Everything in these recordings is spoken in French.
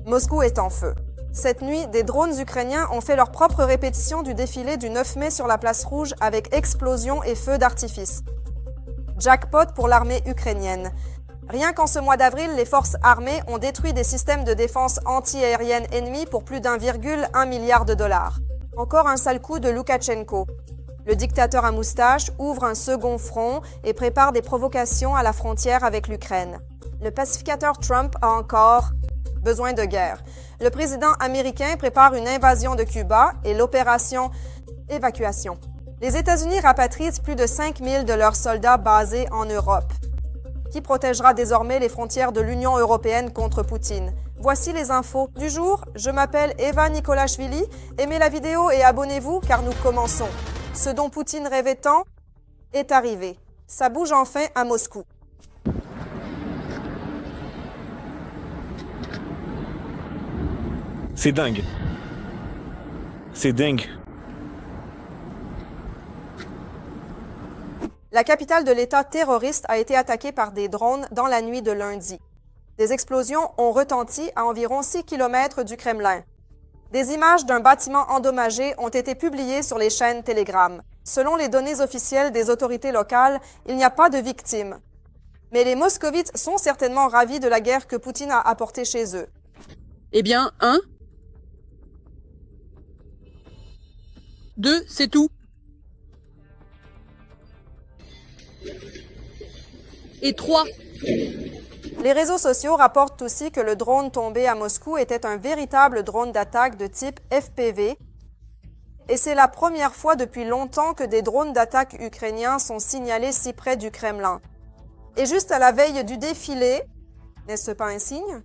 Moscou est en feu. Cette nuit, des drones ukrainiens ont fait leur propre répétition du défilé du 9 mai sur la place rouge avec explosions et feux d'artifice. Jackpot pour l'armée ukrainienne. Rien qu'en ce mois d'avril, les forces armées ont détruit des systèmes de défense anti-aérienne ennemis pour plus d'1,1 milliard de dollars. Encore un sale coup de Loukachenko. Le dictateur à moustache ouvre un second front et prépare des provocations à la frontière avec l'Ukraine. Le pacificateur Trump a encore besoin de guerre. Le président américain prépare une invasion de Cuba et l'opération évacuation. Les États-Unis rapatrient plus de 5000 de leurs soldats basés en Europe. Qui protégera désormais les frontières de l'Union européenne contre Poutine? Voici les infos du jour. Je m'appelle Eva Nikolashvili. Aimez la vidéo et abonnez-vous car nous commençons. Ce dont Poutine rêvait tant est arrivé. Ça bouge enfin à Moscou. C'est dingue. C'est dingue. La capitale de l'État terroriste a été attaquée par des drones dans la nuit de lundi. Des explosions ont retenti à environ 6 km du Kremlin. Des images d'un bâtiment endommagé ont été publiées sur les chaînes Telegram. Selon les données officielles des autorités locales, il n'y a pas de victimes. Mais les moscovites sont certainement ravis de la guerre que Poutine a apportée chez eux. Eh bien, 1. 2, c'est tout. Et 3. Les réseaux sociaux rapportent aussi que le drone tombé à Moscou était un véritable drone d'attaque de type FPV. Et c'est la première fois depuis longtemps que des drones d'attaque ukrainiens sont signalés si près du Kremlin. Et juste à la veille du défilé, n'est-ce pas un signe?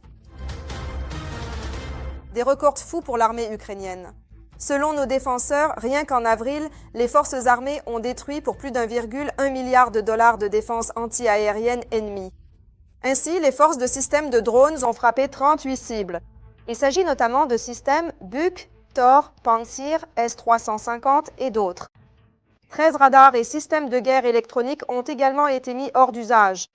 Des records fous pour l'armée ukrainienne. Selon nos défenseurs, rien qu'en avril, les forces armées ont détruit pour plus d'1,1 milliard de dollars de défense anti-aérienne ennemie. Ainsi, les forces de systèmes de drones ont frappé 38 cibles. Il s'agit notamment de systèmes Buk, Tor, Pantsir, S-350 et d'autres. 13 radars et systèmes de guerre électronique ont également été mis hors d'usage.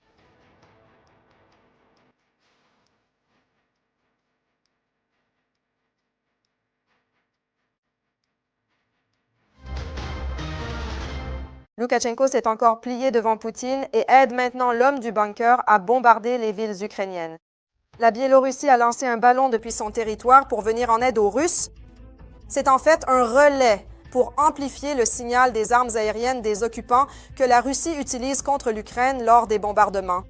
Loukachenko s'est encore plié devant Poutine et aide maintenant l'homme du bunker à bombarder les villes ukrainiennes. La Biélorussie a lancé un ballon depuis son territoire pour venir en aide aux Russes. C'est en fait un relais pour amplifier le signal des armes aériennes des occupants que la Russie utilise contre l'Ukraine lors des bombardements.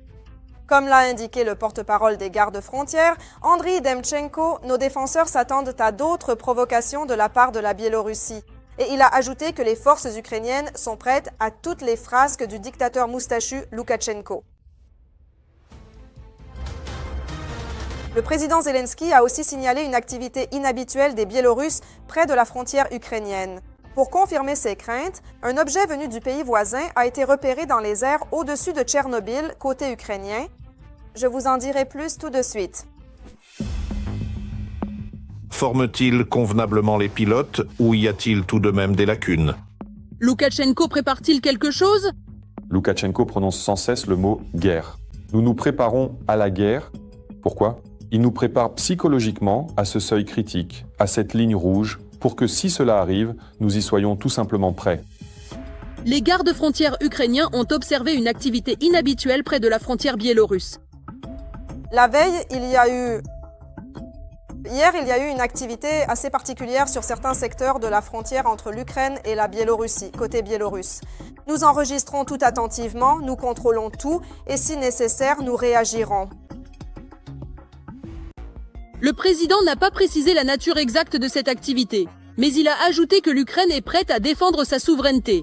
Comme l'a indiqué le porte-parole des gardes-frontières, Andriy Demtchenko, nos défenseurs s'attendent à d'autres provocations de la part de la Biélorussie. Et il a ajouté que les forces ukrainiennes sont prêtes à toutes les frasques du dictateur moustachu Loukachenko. Le président Zelensky a aussi signalé une activité inhabituelle des Biélorusses près de la frontière ukrainienne. Pour confirmer ses craintes, un objet venu du pays voisin a été repéré dans les airs au-dessus de Tchernobyl, côté ukrainien. Je vous en dirai plus tout de suite. Forme-t-il convenablement les pilotes ou y a-t-il tout de même des lacunes? Loukachenko prépare-t-il quelque chose? Loukachenko prononce sans cesse le mot « guerre ». Nous nous préparons à la guerre. Pourquoi? Il nous prépare psychologiquement à ce seuil critique, à cette ligne rouge, pour que si cela arrive, nous y soyons tout simplement prêts. Les gardes-frontières ukrainiens ont observé une activité inhabituelle près de la frontière biélorusse. La veille, Hier, il y a eu une activité assez particulière sur certains secteurs de la frontière entre l'Ukraine et la Biélorussie, côté biélorusse. Nous enregistrons tout attentivement, nous contrôlons tout et si nécessaire, nous réagirons. Le président n'a pas précisé la nature exacte de cette activité, mais il a ajouté que l'Ukraine est prête à défendre sa souveraineté.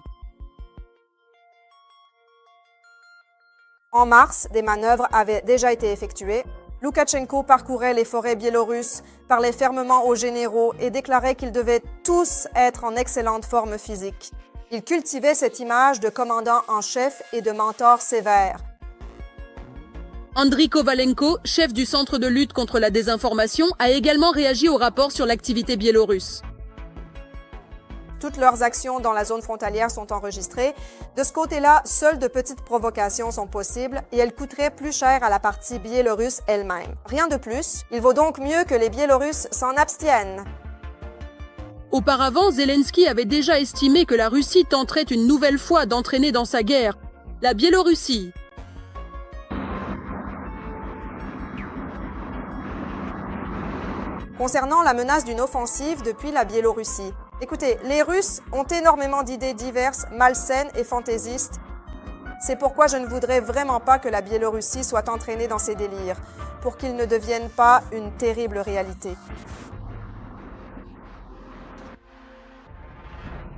En mars, des manœuvres avaient déjà été effectuées. Loukachenko parcourait les forêts biélorusses, parlait fermement aux généraux et déclarait qu'ils devaient tous être en excellente forme physique. Il cultivait cette image de commandant en chef et de mentor sévère. Andriy Kovalenko, chef du Centre de lutte contre la désinformation, a également réagi au rapport sur l'activité biélorusse. Toutes leurs actions dans la zone frontalière sont enregistrées. De ce côté-là, seules de petites provocations sont possibles et elles coûteraient plus cher à la partie biélorusse elle-même. Rien de plus, il vaut donc mieux que les Biélorusses s'en abstiennent. Auparavant, Zelensky avait déjà estimé que la Russie tenterait une nouvelle fois d'entraîner dans sa guerre la Biélorussie. Concernant la menace d'une offensive depuis la Biélorussie. Écoutez, les Russes ont énormément d'idées diverses, malsaines et fantaisistes. C'est pourquoi je ne voudrais vraiment pas que la Biélorussie soit entraînée dans ces délires, pour qu'ils ne deviennent pas une terrible réalité.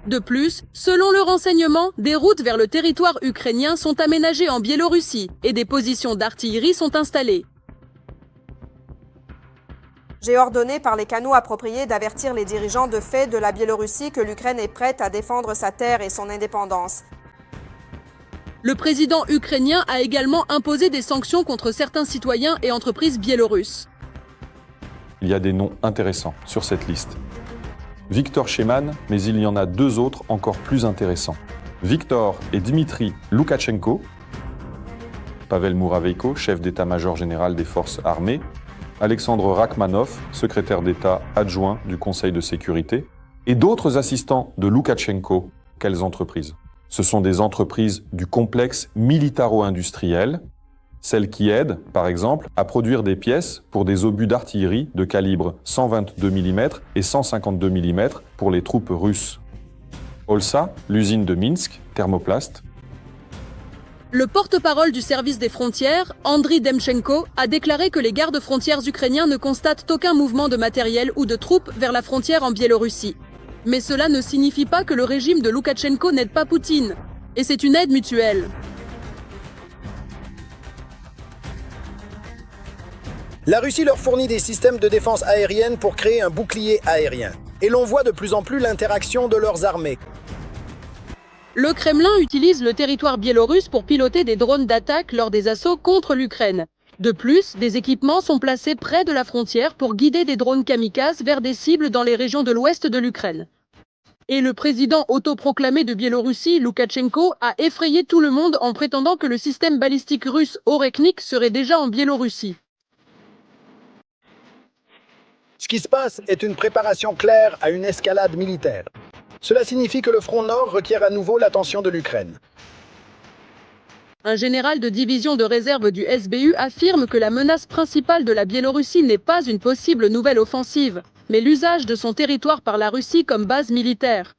De plus, selon le renseignement, des routes vers le territoire ukrainien sont aménagées en Biélorussie et des positions d'artillerie sont installées. J'ai ordonné par les canaux appropriés d'avertir les dirigeants de fait de la Biélorussie que l'Ukraine est prête à défendre sa terre et son indépendance. Le président ukrainien a également imposé des sanctions contre certains citoyens et entreprises biélorusses. Il y a des noms intéressants sur cette liste. Viktor Sheman, mais il y en a deux autres encore plus intéressants. Viktor et Dmitri Loukachenko, Pavel Muravyko, chef d'état-major général des forces armées, Alexandre Rachmanov, secrétaire d'État adjoint du Conseil de sécurité, et d'autres assistants de Loukachenko. Quelles entreprises? Ce sont des entreprises du complexe militaro-industriel, celles qui aident, par exemple, à produire des pièces pour des obus d'artillerie de calibre 122 mm et 152 mm pour les troupes russes. Olsa, l'usine de Minsk, thermoplast. Le porte-parole du service des frontières, Andriy Demchenko, a déclaré que les gardes-frontières ukrainiens ne constatent aucun mouvement de matériel ou de troupes vers la frontière en Biélorussie. Mais cela ne signifie pas que le régime de Loukachenko n'aide pas Poutine. Et c'est une aide mutuelle. La Russie leur fournit des systèmes de défense aérienne pour créer un bouclier aérien. Et l'on voit de plus en plus l'interaction de leurs armées. Le Kremlin utilise le territoire biélorusse pour piloter des drones d'attaque lors des assauts contre l'Ukraine. De plus, des équipements sont placés près de la frontière pour guider des drones kamikazes vers des cibles dans les régions de l'ouest de l'Ukraine. Et le président autoproclamé de Biélorussie, Loukachenko, a effrayé tout le monde en prétendant que le système balistique russe Orekhnik serait déjà en Biélorussie. Ce qui se passe est une préparation claire à une escalade militaire. Cela signifie que le front nord requiert à nouveau l'attention de l'Ukraine. Un général de division de réserve du SBU affirme que la menace principale de la Biélorussie n'est pas une possible nouvelle offensive, mais l'usage de son territoire par la Russie comme base militaire.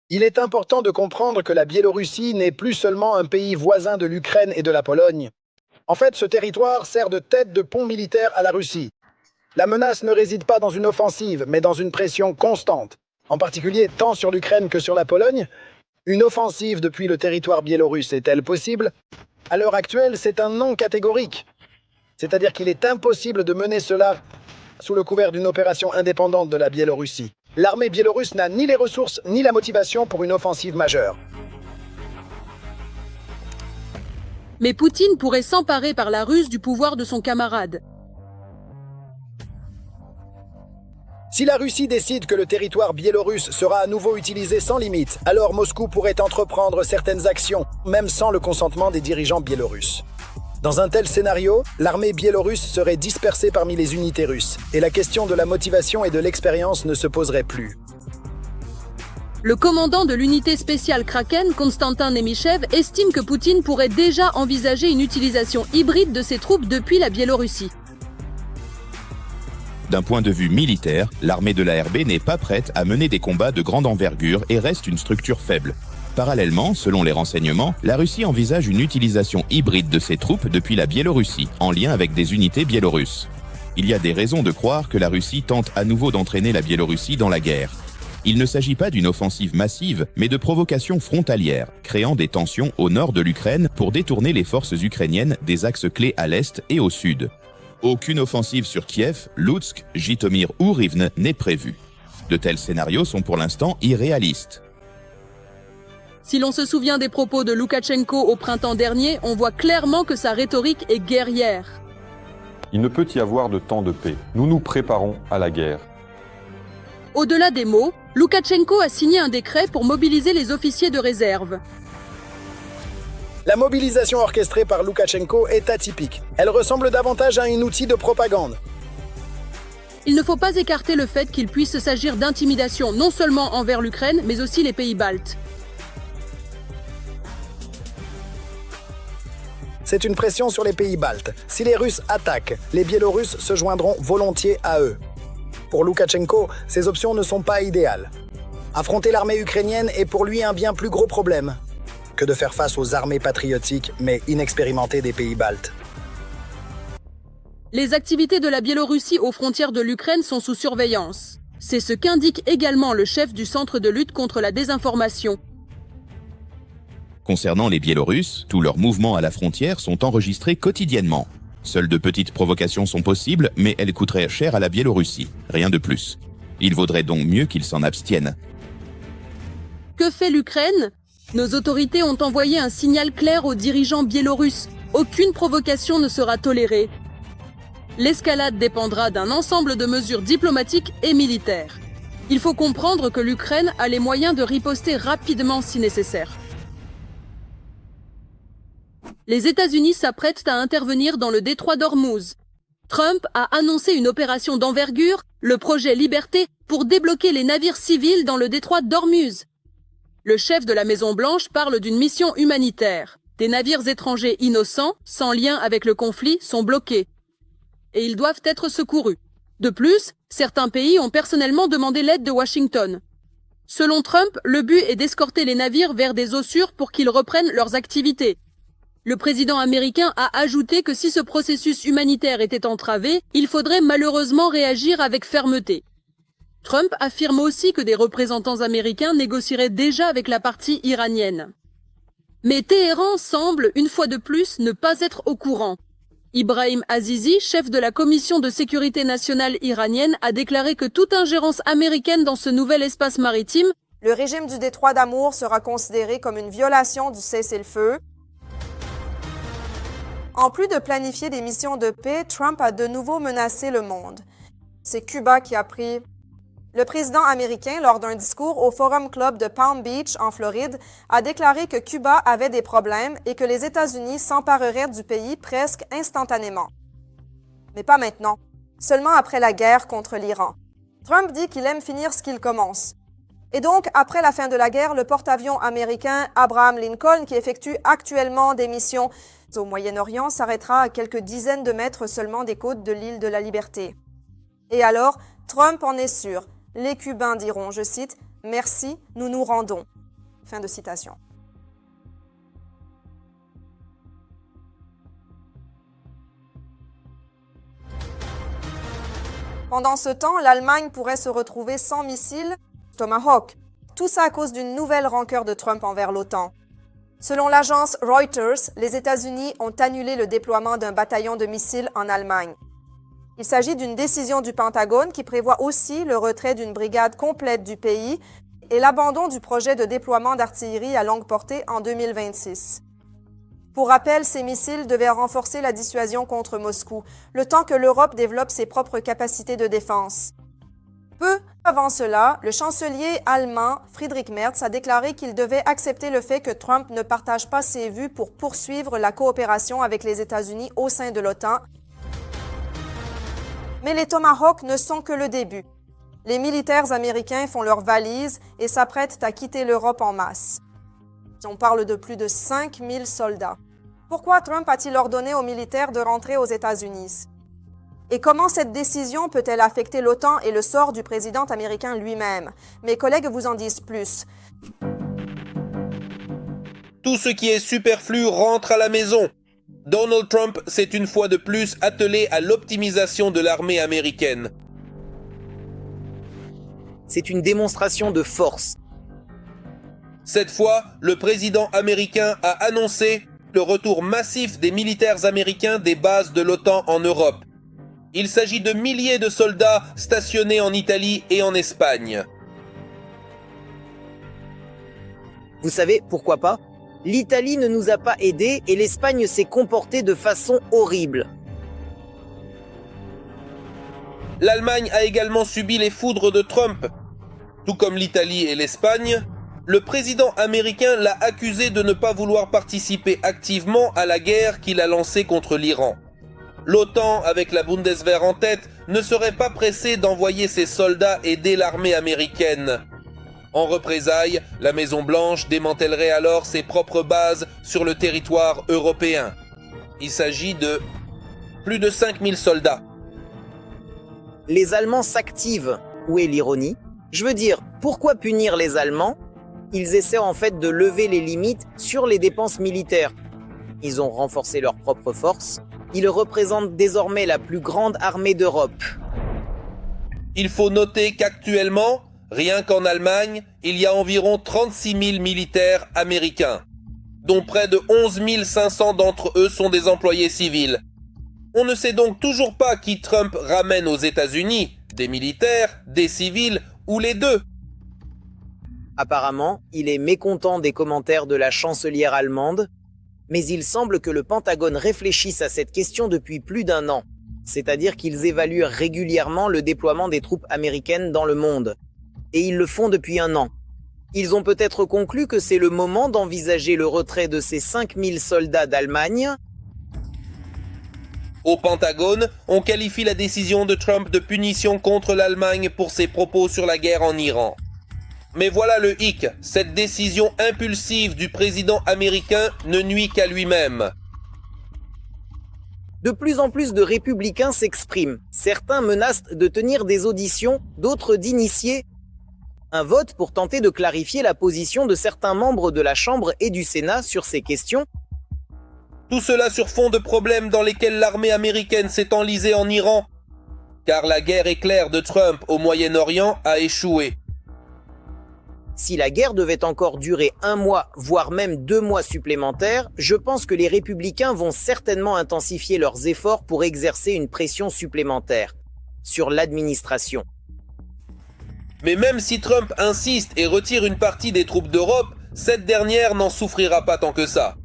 Il est important de comprendre que la Biélorussie n'est plus seulement un pays voisin de l'Ukraine et de la Pologne. En fait, ce territoire sert de tête de pont militaire à la Russie. La menace ne réside pas dans une offensive, mais dans une pression constante, en particulier tant sur l'Ukraine que sur la Pologne. Une offensive depuis le territoire biélorusse est-elle possible? À l'heure actuelle, c'est un non catégorique. C'est-à-dire qu'il est impossible de mener cela sous le couvert d'une opération indépendante de la Biélorussie. L'armée biélorusse n'a ni les ressources ni la motivation pour une offensive majeure. Mais Poutine pourrait s'emparer par la ruse du pouvoir de son camarade. Si la Russie décide que le territoire biélorusse sera à nouveau utilisé sans limite, alors Moscou pourrait entreprendre certaines actions, même sans le consentement des dirigeants biélorusses. Dans un tel scénario, l'armée biélorusse serait dispersée parmi les unités russes, et la question de la motivation et de l'expérience ne se poserait plus. Le commandant de l'unité spéciale Kraken, Konstantin Nemichev, estime que Poutine pourrait déjà envisager une utilisation hybride de ses troupes depuis la Biélorussie. D'un point de vue militaire, l'armée de l'ARB n'est pas prête à mener des combats de grande envergure et reste une structure faible. Parallèlement, selon les renseignements, la Russie envisage une utilisation hybride de ses troupes depuis la Biélorussie, en lien avec des unités biélorusses. Il y a des raisons de croire que la Russie tente à nouveau d'entraîner la Biélorussie dans la guerre. Il ne s'agit pas d'une offensive massive, mais de provocations frontalières, créant des tensions au nord de l'Ukraine pour détourner les forces ukrainiennes des axes clés à l'est et au sud. Aucune offensive sur Kiev, Lutsk, Jitomir ou Rivne n'est prévue. De tels scénarios sont pour l'instant irréalistes. Si l'on se souvient des propos de Loukachenko au printemps dernier, on voit clairement que sa rhétorique est guerrière. Il ne peut y avoir de temps de paix. Nous nous préparons à la guerre. Au-delà des mots, Loukachenko a signé un décret pour mobiliser les officiers de réserve. La mobilisation orchestrée par Loukachenko est atypique. Elle ressemble davantage à un outil de propagande. Il ne faut pas écarter le fait qu'il puisse s'agir d'intimidation non seulement envers l'Ukraine, mais aussi les pays baltes. C'est une pression sur les pays baltes. Si les Russes attaquent, les Biélorusses se joindront volontiers à eux. Pour Loukachenko, ces options ne sont pas idéales. Affronter l'armée ukrainienne est pour lui un bien plus gros problème que de faire face aux armées patriotiques mais inexpérimentées des pays baltes. Les activités de la Biélorussie aux frontières de l'Ukraine sont sous surveillance. C'est ce qu'indique également le chef du Centre de lutte contre la désinformation. Concernant les Biélorusses, tous leurs mouvements à la frontière sont enregistrés quotidiennement. Seules de petites provocations sont possibles, mais elles coûteraient cher à la Biélorussie, rien de plus. Il vaudrait donc mieux qu'ils s'en abstiennent. Que fait l'Ukraine ? Nos autorités ont envoyé un signal clair aux dirigeants biélorusses. Aucune provocation ne sera tolérée. L'escalade dépendra d'un ensemble de mesures diplomatiques et militaires. Il faut comprendre que l'Ukraine a les moyens de riposter rapidement si nécessaire. Les États-Unis s'apprêtent à intervenir dans le détroit d'Ormuz. Trump a annoncé une opération d'envergure, le projet Liberté, pour débloquer les navires civils dans le détroit d'Ormuz. Le chef de la Maison-Blanche parle d'une mission humanitaire. Des navires étrangers innocents, sans lien avec le conflit, sont bloqués. Et ils doivent être secourus. De plus, certains pays ont personnellement demandé l'aide de Washington. Selon Trump, le but est d'escorter les navires vers des eaux sûres pour qu'ils reprennent leurs activités. Le président américain a ajouté que si ce processus humanitaire était entravé, il faudrait malheureusement réagir avec fermeté. Trump affirme aussi que des représentants américains négocieraient déjà avec la partie iranienne. Mais Téhéran semble, une fois de plus, ne pas être au courant. Ibrahim Azizi, chef de la commission de sécurité nationale iranienne, a déclaré que toute ingérence américaine dans ce nouvel espace maritime, Le régime du détroit d'Amour sera considéré comme une violation du cessez-le-feu. En plus de planifier des missions de paix, Trump a de nouveau menacé le monde. C'est Cuba qui a pris. Le président américain, lors d'un discours au Forum Club de Palm Beach, en Floride, a déclaré que Cuba avait des problèmes et que les États-Unis s'empareraient du pays presque instantanément. Mais pas maintenant, seulement après la guerre contre l'Iran. Trump dit qu'il aime finir ce qu'il commence. Et donc, après la fin de la guerre, le porte-avions américain Abraham Lincoln, qui effectue actuellement des missions au Moyen-Orient, s'arrêtera à quelques dizaines de mètres seulement des côtes de l'île de la Liberté. Et alors, Trump en est sûr. Les Cubains diront, je cite, « Merci, nous nous rendons ». Fin de citation. Pendant ce temps, l'Allemagne pourrait se retrouver sans missiles Tomahawk. Tout ça à cause d'une nouvelle rancœur de Trump envers l'OTAN. Selon l'agence Reuters, les États-Unis ont annulé le déploiement d'un bataillon de missiles en Allemagne. Il s'agit d'une décision du Pentagone qui prévoit aussi le retrait d'une brigade complète du pays et l'abandon du projet de déploiement d'artillerie à longue portée en 2026. Pour rappel, ces missiles devaient renforcer la dissuasion contre Moscou, le temps que l'Europe développe ses propres capacités de défense. Peu avant cela, le chancelier allemand Friedrich Merz a déclaré qu'il devait accepter le fait que Trump ne partage pas ses vues pour poursuivre la coopération avec les États-Unis au sein de l'OTAN. Mais les Tomahawks ne sont que le début. Les militaires américains font leurs valises et s'apprêtent à quitter l'Europe en masse. On parle de plus de 5000 soldats. Pourquoi Trump a-t-il ordonné aux militaires de rentrer aux États-Unis? Et comment cette décision peut-elle affecter l'OTAN et le sort du président américain lui-même? Mes collègues vous en disent plus. Tout ce qui est superflu rentre à la maison. Donald Trump s'est une fois de plus attelé à l'optimisation de l'armée américaine. C'est une démonstration de force. Cette fois, le président américain a annoncé le retour massif des militaires américains des bases de l'OTAN en Europe. Il s'agit de milliers de soldats stationnés en Italie et en Espagne. Vous savez pourquoi pas? L'Italie ne nous a pas aidés et l'Espagne s'est comportée de façon horrible. l'Allemagne a également subi les foudres de Trump. Tout comme l'Italie et l'Espagne, le président américain l'a accusé de ne pas vouloir participer activement à la guerre qu'il a lancée contre l'Iran. L'OTAN, avec la Bundeswehr en tête, ne serait pas pressée d'envoyer ses soldats aider l'armée américaine. En représailles, la Maison-Blanche démantèlerait alors ses propres bases sur le territoire européen. Il s'agit de plus de 5000 soldats. Les Allemands s'activent. Où est l'ironie? Je veux dire, pourquoi punir les Allemands? Ils essaient en fait de lever les limites sur les dépenses militaires. Ils ont renforcé leurs propres forces. Ils représentent désormais la plus grande armée d'Europe. Il faut noter qu'actuellement, rien qu'en Allemagne, il y a environ 36 000 militaires américains, dont près de 11 500 d'entre eux sont des employés civils. On ne sait donc toujours pas qui Trump ramène aux États-Unis, des militaires, des civils ou les deux. Apparemment, il est mécontent des commentaires de la chancelière allemande, mais il semble que le Pentagone réfléchisse à cette question depuis plus d'1 an, c'est-à-dire qu'ils évaluent régulièrement le déploiement des troupes américaines dans le monde. Et ils le font depuis 1 an. Ils ont peut-être conclu que c'est le moment d'envisager le retrait de ces 5000 soldats d'Allemagne. Au Pentagone, on qualifie la décision de Trump de punition contre l'Allemagne pour ses propos sur la guerre en Iran. Mais voilà le hic, cette décision impulsive du président américain ne nuit qu'à lui-même. De plus en plus de républicains s'expriment. Certains menacent de tenir des auditions, d'autres d'initier un vote pour tenter de clarifier la position de certains membres de la Chambre et du Sénat sur ces questions. Tout cela sur fond de problèmes dans lesquels l'armée américaine s'est enlisée en Iran, car la guerre éclair de Trump au Moyen-Orient a échoué. Si la guerre devait encore durer 1 mois, voire même 2 mois supplémentaires, je pense que les républicains vont certainement intensifier leurs efforts pour exercer une pression supplémentaire sur l'administration. Mais même si Trump insiste et retire une partie des troupes d'Europe, cette dernière n'en souffrira pas tant que ça.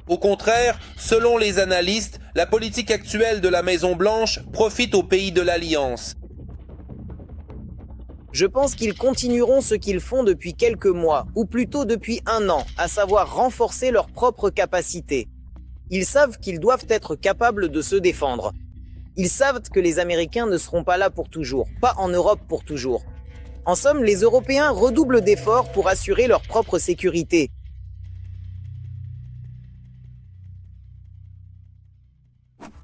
Au contraire, selon les analystes, la politique actuelle de la Maison-Blanche profite aux pays de l'Alliance. Je pense qu'ils continueront ce qu'ils font depuis quelques mois, ou plutôt depuis 1 an, à savoir renforcer leurs propres capacités. Ils savent qu'ils doivent être capables de se défendre. Ils savent que les Américains ne seront pas là pour toujours, pas en Europe pour toujours. En somme, les Européens redoublent d'efforts pour assurer leur propre sécurité.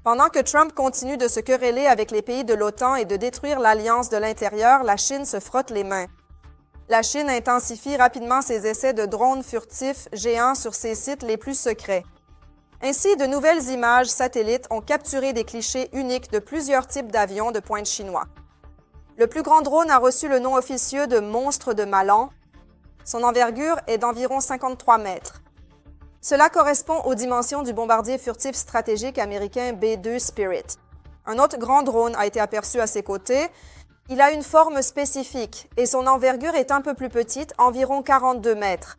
Pendant que Trump continue de se quereller avec les pays de l'OTAN et de détruire l'alliance de l'intérieur, la Chine se frotte les mains. La Chine intensifie rapidement ses essais de drones furtifs géants sur ses sites les plus secrets. Ainsi, de nouvelles images satellites ont capturé des clichés uniques de plusieurs types d'avions de pointe chinois. Le plus grand drone a reçu le nom officieux de Monstre de Malan. Son envergure est d'environ 53 mètres. Cela correspond aux dimensions du bombardier furtif stratégique américain B-2 Spirit. Un autre grand drone a été aperçu à ses côtés. Il a une forme spécifique et son envergure est un peu plus petite, environ 42 mètres.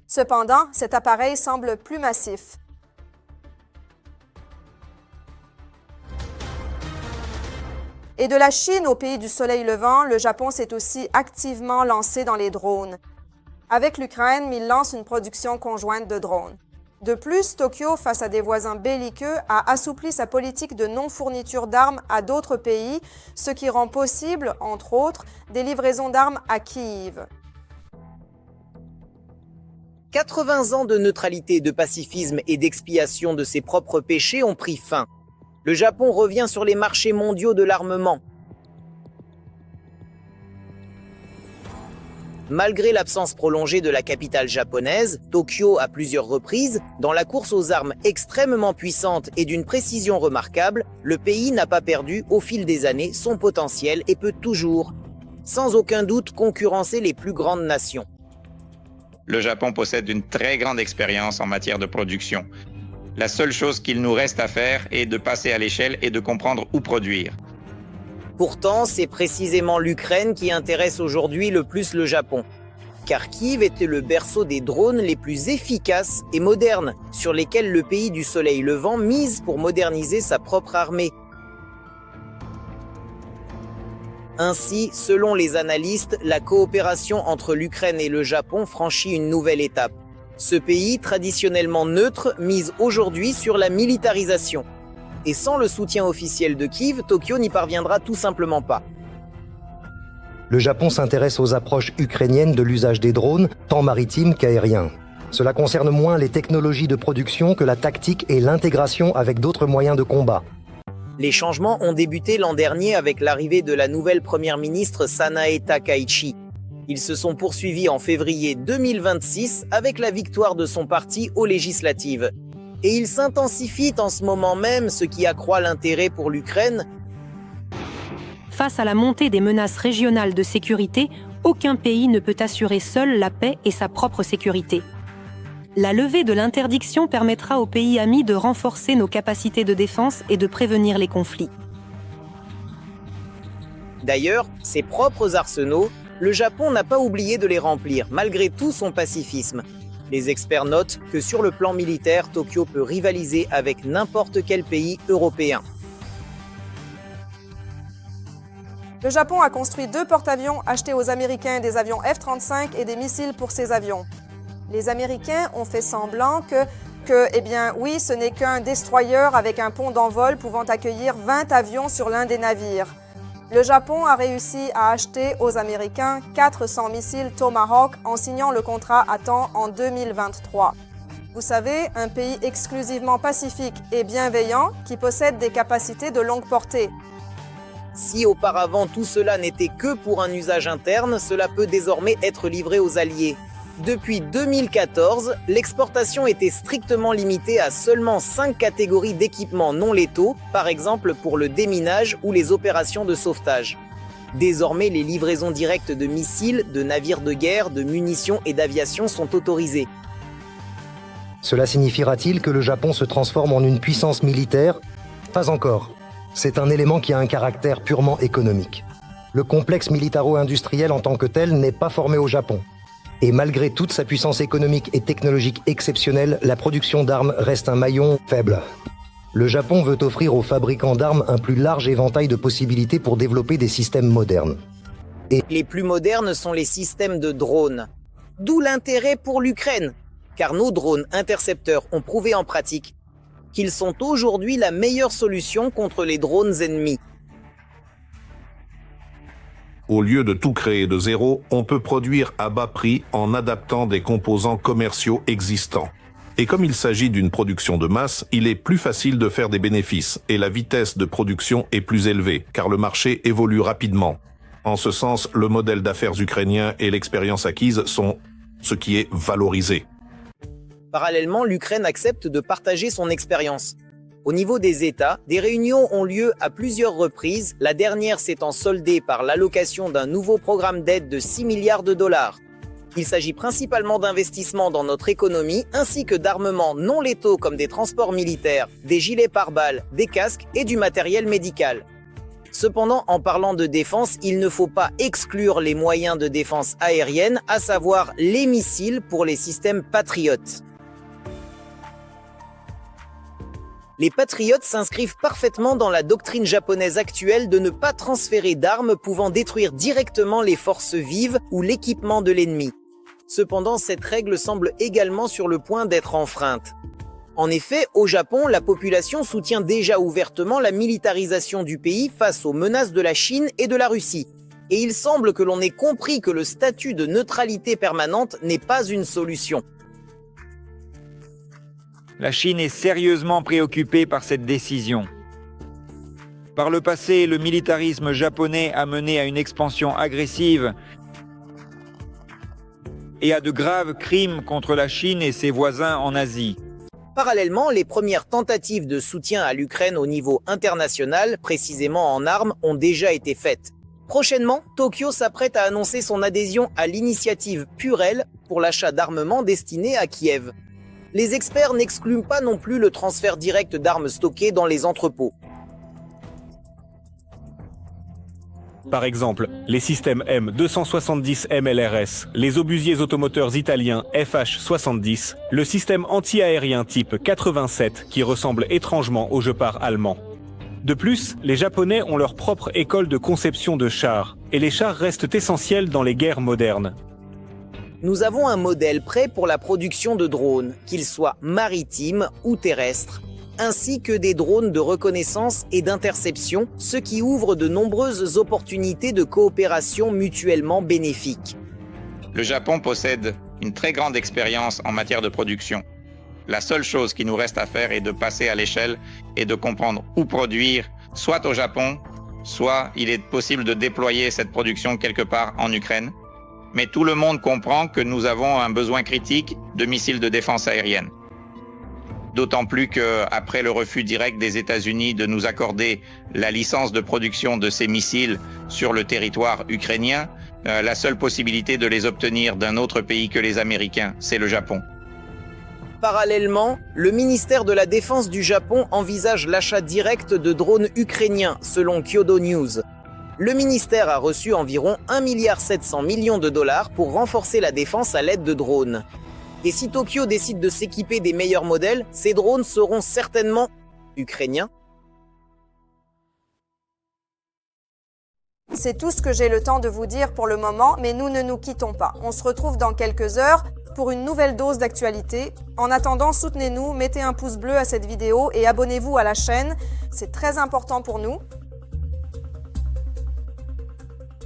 Cependant, cet appareil semble plus massif. Et de la Chine au pays du soleil levant, le Japon s'est aussi activement lancé dans les drones. Avec l'Ukraine, il lance une production conjointe de drones. De plus, Tokyo, face à des voisins belliqueux, a assoupli sa politique de non-fourniture d'armes à d'autres pays, ce qui rend possible, entre autres, des livraisons d'armes à Kyiv. 80 ans de neutralité, de pacifisme et d'expiation de ses propres péchés ont pris fin. Le Japon revient sur les marchés mondiaux de l'armement. Malgré l'absence prolongée de la capitale japonaise, Tokyo à plusieurs reprises, dans la course aux armes extrêmement puissantes et d'une précision remarquable, le pays n'a pas perdu au fil des années son potentiel et peut toujours, sans aucun doute, concurrencer les plus grandes nations. Le Japon possède une très grande expérience en matière de production. La seule chose qu'il nous reste à faire est de passer à l'échelle et de comprendre où produire. Pourtant, c'est précisément l'Ukraine qui intéresse aujourd'hui le plus le Japon. Car Kyiv était le berceau des drones les plus efficaces et modernes, sur lesquels le pays du soleil levant mise pour moderniser sa propre armée. Ainsi, selon les analystes, la coopération entre l'Ukraine et le Japon franchit une nouvelle étape. Ce pays, traditionnellement neutre, mise aujourd'hui sur la militarisation. Et sans le soutien officiel de Kiev, Tokyo n'y parviendra tout simplement pas. Le Japon s'intéresse aux approches ukrainiennes de l'usage des drones, tant maritimes qu'aériens. Cela concerne moins les technologies de production que la tactique et l'intégration avec d'autres moyens de combat. Les changements ont débuté l'an dernier avec l'arrivée de la nouvelle première ministre Sanae Takaichi. Ils se sont poursuivis en février 2026 avec la victoire de son parti aux législatives. Et ils s'intensifient en ce moment même, ce qui accroît l'intérêt pour l'Ukraine. Face à la montée des menaces régionales de sécurité, aucun pays ne peut assurer seul la paix et sa propre sécurité. La levée de l'interdiction permettra aux pays amis de renforcer nos capacités de défense et de prévenir les conflits. D'ailleurs, ses propres arsenaux, le Japon n'a pas oublié de les remplir, malgré tout son pacifisme. Les experts notent que sur le plan militaire, Tokyo peut rivaliser avec n'importe quel pays européen. Le Japon a construit 2 porte-avions, acheté aux Américains des avions F-35 et des missiles pour ces avions. Les Américains ont fait semblant eh bien oui, ce n'est qu'un destroyer avec un pont d'envol pouvant accueillir 20 avions sur l'un des navires. Le Japon a réussi à acheter aux Américains 400 missiles Tomahawk en signant le contrat à temps en 2023. Vous savez, un pays exclusivement pacifique et bienveillant qui possède des capacités de longue portée. Si auparavant tout cela n'était que pour un usage interne, cela peut désormais être livré aux alliés. Depuis 2014, l'exportation était strictement limitée à seulement 5 catégories d'équipements non létaux, par exemple pour le déminage ou les opérations de sauvetage. Désormais, les livraisons directes de missiles, de navires de guerre, de munitions et d'aviation sont autorisées. Cela signifiera-t-il que le Japon se transforme en une puissance militaire? Pas encore. C'est un élément qui a un caractère purement économique. Le complexe militaro-industriel en tant que tel n'est pas formé au Japon. Et malgré toute sa puissance économique et technologique exceptionnelle, la production d'armes reste un maillon faible. Le Japon veut offrir aux fabricants d'armes un plus large éventail de possibilités pour développer des systèmes modernes. Et les plus modernes sont les systèmes de drones. D'où l'intérêt pour l'Ukraine, car nos drones intercepteurs ont prouvé en pratique qu'ils sont aujourd'hui la meilleure solution contre les drones ennemis. Au lieu de tout créer de zéro, on peut produire à bas prix en adaptant des composants commerciaux existants. Et comme il s'agit d'une production de masse, il est plus facile de faire des bénéfices et la vitesse de production est plus élevée, car le marché évolue rapidement. En ce sens, le modèle d'affaires ukrainien et l'expérience acquise sont ce qui est valorisé. Parallèlement, l'Ukraine accepte de partager son expérience. Au niveau des États, des réunions ont lieu à plusieurs reprises, la dernière s'étant soldée par l'allocation d'un nouveau programme d'aide de 6 milliards de dollars. Il s'agit principalement d'investissements dans notre économie ainsi que d'armements non létaux comme des transports militaires, des gilets pare-balles, des casques et du matériel médical. Cependant, en parlant de défense, il ne faut pas exclure les moyens de défense aérienne, à savoir les missiles pour les systèmes Patriot. Les Patriotes s'inscrivent parfaitement dans la doctrine japonaise actuelle de ne pas transférer d'armes pouvant détruire directement les forces vives ou l'équipement de l'ennemi. Cependant, cette règle semble également sur le point d'être enfreinte. En effet, au Japon, la population soutient déjà ouvertement la militarisation du pays face aux menaces de la Chine et de la Russie. Et il semble que l'on ait compris que le statut de neutralité permanente n'est pas une solution. La Chine est sérieusement préoccupée par cette décision. Par le passé, le militarisme japonais a mené à une expansion agressive et à de graves crimes contre la Chine et ses voisins en Asie. Parallèlement, les premières tentatives de soutien à l'Ukraine au niveau international, précisément en armes, ont déjà été faites. Prochainement, Tokyo s'apprête à annoncer son adhésion à l'initiative Purell pour l'achat d'armements destinés à Kiev. Les experts n'excluent pas non plus le transfert direct d'armes stockées dans les entrepôts. Par exemple, les systèmes M270 MLRS, les obusiers automoteurs italiens FH-70, le système anti-aérien type 87 qui ressemble étrangement au Gepard allemand. De plus, les Japonais ont leur propre école de conception de chars, et les chars restent essentiels dans les guerres modernes. Nous avons un modèle prêt pour la production de drones, qu'ils soient maritimes ou terrestres, ainsi que des drones de reconnaissance et d'interception, ce qui ouvre de nombreuses opportunités de coopération mutuellement bénéfiques. Le Japon possède une très grande expérience en matière de production. La seule chose qui nous reste à faire est de passer à l'échelle et de comprendre où produire, soit au Japon, soit il est possible de déployer cette production quelque part en Ukraine. Mais tout le monde comprend que nous avons un besoin critique de missiles de défense aérienne. D'autant plus qu'après le refus direct des États-Unis de nous accorder la licence de production de ces missiles sur le territoire ukrainien, la seule possibilité de les obtenir d'un autre pays que les Américains, c'est le Japon. Parallèlement, le ministère de la Défense du Japon envisage l'achat direct de drones ukrainiens, selon Kyodo News. Le ministère a reçu environ 1,7 milliard de dollars pour renforcer la défense à l'aide de drones. Et si Tokyo décide de s'équiper des meilleurs modèles, ces drones seront certainement ukrainiens. C'est tout ce que j'ai le temps de vous dire pour le moment, mais nous ne nous quittons pas. On se retrouve dans quelques heures pour une nouvelle dose d'actualité. En attendant, soutenez-nous, mettez un pouce bleu à cette vidéo et abonnez-vous à la chaîne. C'est très important pour nous.